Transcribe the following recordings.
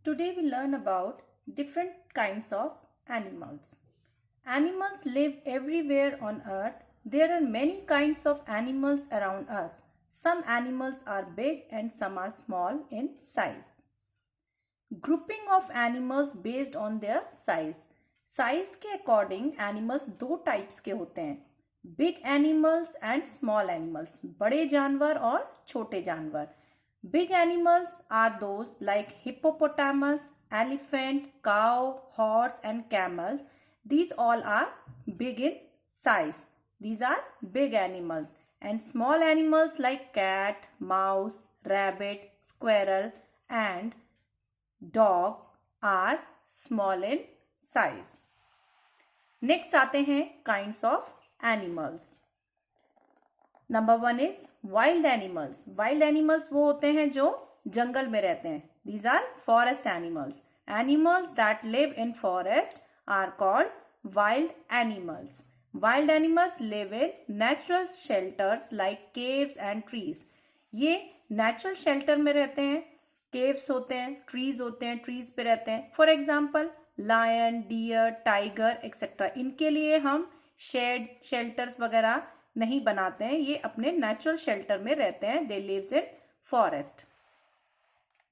Today we learn about different kinds of animals. Animals live everywhere on earth. There are many kinds of animals around us. Some animals are big and some are small in size. Grouping of animals based on their size. Size के according animals दो types के होते हैं. Big animals and small animals. बड़े जानवर और छोटे जानवर. Big animals are those like hippopotamus, elephant, cow, horse and camels. These all are big in size. These are big animals. And small animals like cat, mouse, rabbit, squirrel and dog are small in size. Next आते हैं kinds of animals. Number 1 is wild animals. Wild animals वो होते हैं जो जंगल में रहते हैं. These are forest animals. Animals that live in forest are called wild animals. Wild animals live in natural shelters like caves and trees. ये natural shelter में रहते हैं. केव्स होते हैं, ट्रीज होते हैं, ट्रीज पे रहते हैं. For example lion, deer, tiger etcetera. इनके लिए हम शेड, शेल्टर्स वगैरह नहीं बनाते हैं. ये अपने नेचुरल शेल्टर में रहते हैं. They lives in forest.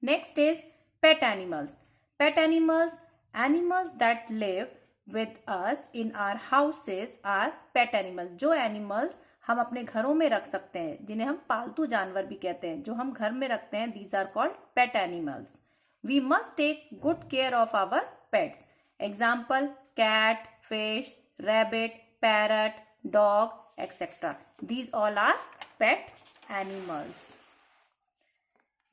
Next is pet animals. Pet animals, animals that live with us in our houses are pet animals. जो एनिमल्स हम अपने घरों में रख सकते हैं, जिन्हें हम पालतू जानवर भी कहते हैं, जो हम घर में रखते हैं, these are called pet animals. We must take good care of our pets. Example cat, fish, rabbit, parrot, dog etc. These all are pet animals.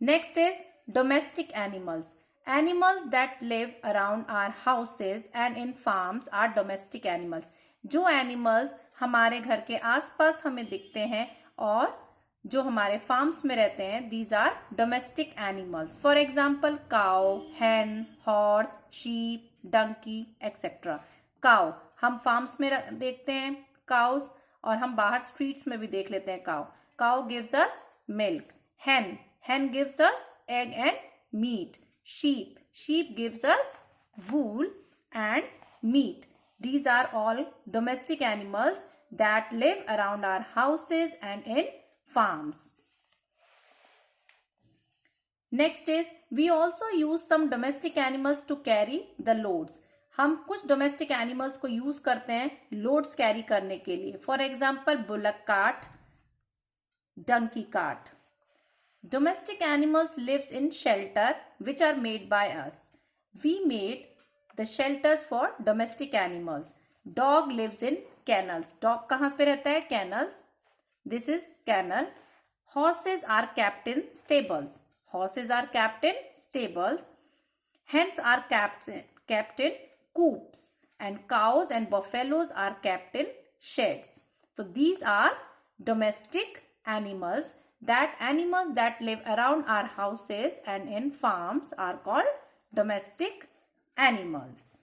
Next is domestic animals. Animals that live around our houses and in farms are domestic animals. जो animals हमारे घर के आसपास हमें दिखते हैं और जो हमारे farms में रहते हैं, these are domestic animals. For example, cow, hen, horse, sheep, donkey, etc. Cow हम farms में देखते हैं cows, और हम बाहर स्ट्रीट्स में भी देख लेते हैं cow. Cow gives us milk. hen, hen gives us egg and meat. sheep, sheep gives us wool and meat. These are all domestic animals that live around our houses and in farms. Next is we also use some domestic animals to carry the loads. हम कुछ domestic animals को use करते हैं loads carry करने के लिए. For example bullock cart, donkey cart. Domestic animals lives in shelter which are made by us. We made the shelters for domestic animals. Dog lives in kennels. Dog कहाँ पे रहता है? Kennels. This is kennel. Horses are kept in stables. Horses are kept in stables. Hens are kept in coops and cows and buffaloes are kept in sheds. So these are domestic animals. Animals that live around our houses and in farms are called domestic animals.